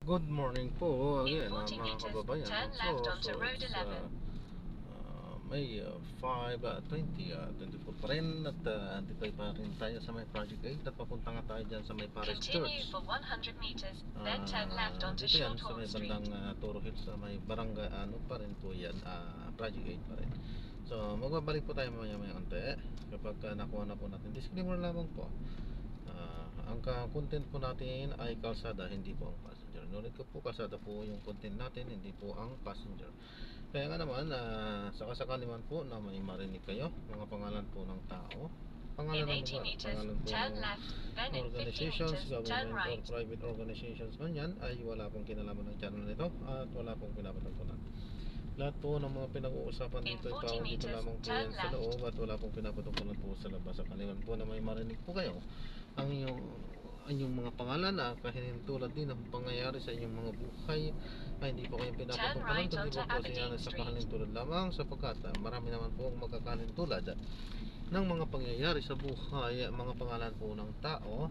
Good morning po In again 40 mga meters, kababayan. turn left onto Road It's 11. May 5:24 pa rin at andito pa rin tayo sa may Project 8 at papunta nga tayo dyan sa may Paris Continue Church. for 100 meters, then turn left onto Dito yan sa Shorthorn may Street. bandang Toro Hills sa may barangay ano pa rin po yan, Project 8 pa rin. So magbabalik po tayo mamaya unti kapag nakuha na po natin. Disclaimer lamang po. Ang content po natin ay kalsada, hindi po ang passenger. Ngunit ko po kalsada po yung content natin, hindi po ang passenger. Kaya nga naman, sakasakali man po na may marinig kayo, mga pangalan po ng tao, pangalan In ng 80 lugar, meters, pangalan po turn ng left, then in 50 organizations, meters, turn government or right. private organizations man yan, ay wala pong kinalaman ng channel nito at wala pong pinapatungkulan. Lahat po ng mga pinag-uusapan dito ay tawag dito lamang po yan sa loob at wala pong pinapatungkulan po sa labas. Sa kaliwan po na may marinig po kayo ang inyong mga pangalan na kahintulad din ng pangyayari sa inyong mga buhay ay hindi po kayong pinapatungkulan kundi po siya sa kahintulad lamang sapagkat marami naman po ang magkakalintulad ng mga pangyayari sa buhay, mga pangalan po ng tao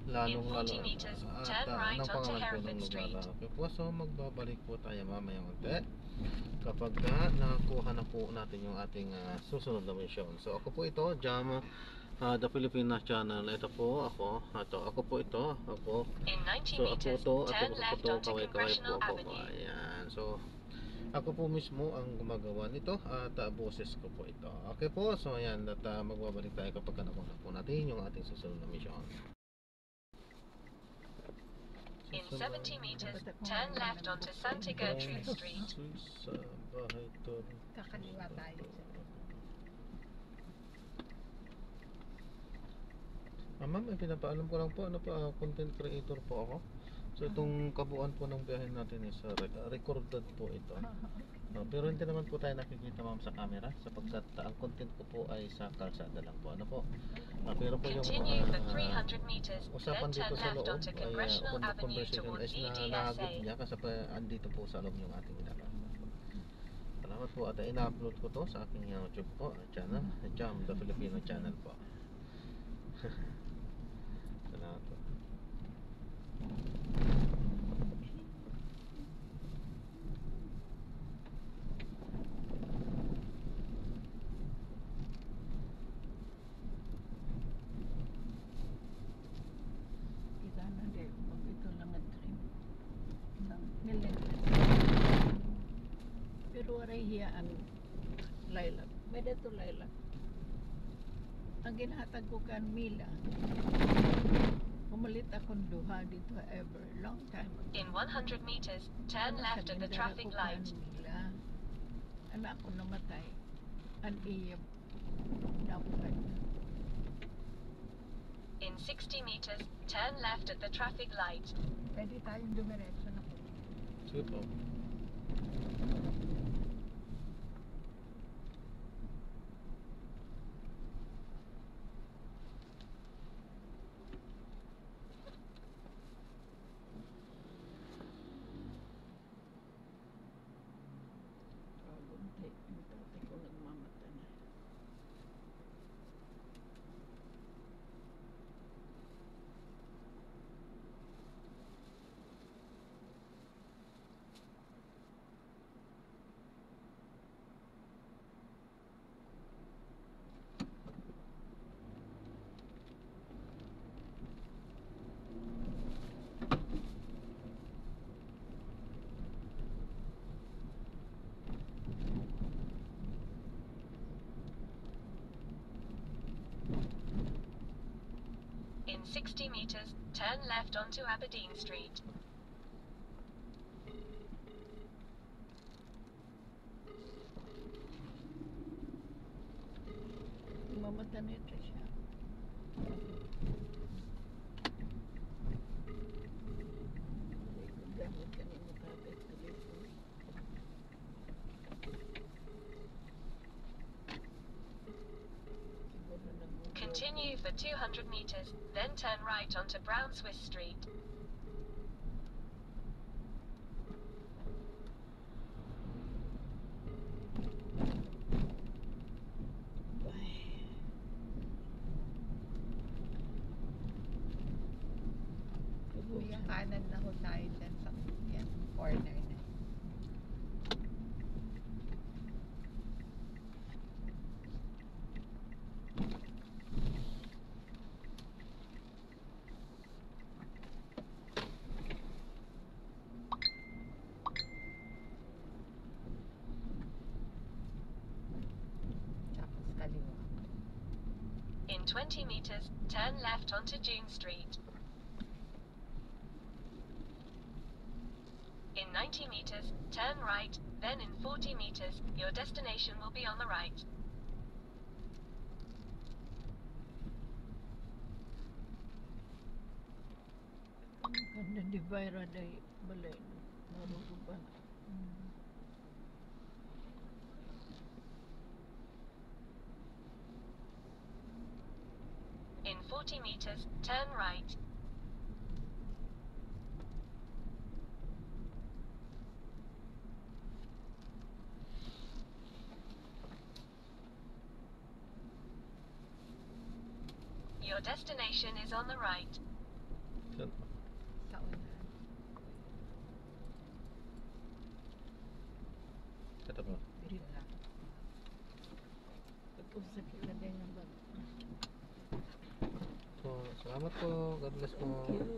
lalong lalo at ng pangalan po ng lugar. Okay po, so magbabalik po tayo mamaya unti kapag nakuha na po natin yung ating susunod na mission. So ako po ito, Jam, The Filipina Channel. Ito po ako, ako po ito, ako. So ako to, kaway-kaway po ako. Ayan, so ako po mismo ang gumagawa nito at boses ko po ito. Okay po, so ayan, at magbabalik tayo kapag nakuha na po natin yung ating susunod na mission. In 70 meters, turn left onto Santa Gertrude Street. Sa bahay to. Kakaliwa tayo. Ma'am, may pinapaalam ko lang po, content creator po ako. So itong kabuuan po ng biyahe natin is recorded po ito. Pero hindi naman po tayo nakikita ma'am sa camera sapagkat ang content ko po ay sa kalsada lang po. Ano po? Pero po yung usapan dito sa loob ay conversation is na nahagip niya kasi pa andito po sa loob yung ating ginagawa. Salamat po at ina-upload ko to sa aking YouTube po channel, Jam, The Filipino Channel po. Salamat po. Kita na din, ito lang ang trim ng millennials. Pero waray hiya ang lilac. May dato lilac. Ang ginhatag ko kan Mila. Pumalit akong duha dito ever. Long time ago. In 100 meters, turn left at the traffic light. Mila. Anak ko namatay. Ang iya nabuhay na. In 60 meters, turn left at the traffic light. Pwede tayong dumiretso na po. Sige po. Kabunti. Ang tatay ko nagmamata na. In 60 meters, turn left onto Aberdeen Street. Mamata nito siya. Gamit ka ni tatay sa dito. Continue for 200 meters, then turn right onto Brown Swiss Street. Kuya, kanan na ho tayo dyan sa 20 meters, turn left onto June Street. In 90 meters, turn right, then in 40 meters, your destination will be on the right. Kanda di Bayra day balay no. Naruruban. In 40 meters, turn right. Your destination is on the right. Saan? Sa unahan. Kata po. Diri lang. Tapos sa kilagay ng bag. So, salamat po. God bless po. Thank you.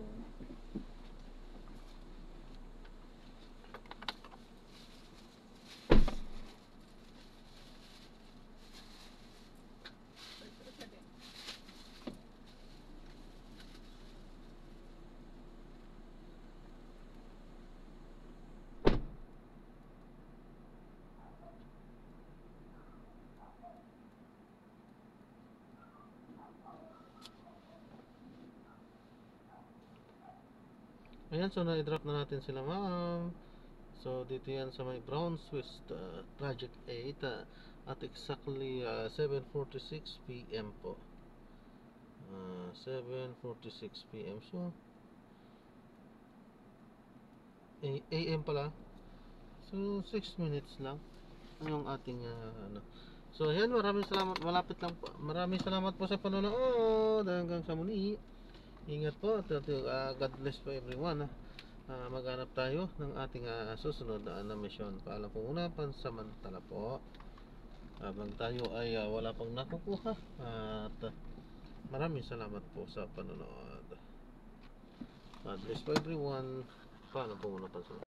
Ayan, so na-drop na natin sila, ma'am. So, dito yan sa may Brown Swiss Project 8 at exactly 7:46 PM po. 7:46 PM. So, AM pala. So, 6 minutes lang yung ating ano. So, ayan, maraming salamat. Malapit lang po. Maraming salamat po sa panonood. Hanggang sa muli. Ingat po. God bless po everyone. Maghanap tayo ng ating susunod na mission. Paalam po muna, pansamantala po. Habang tayo ay wala pang nakukuha. At maraming salamat po sa panonood. God bless po everyone. Paalam po muna, pansamantala.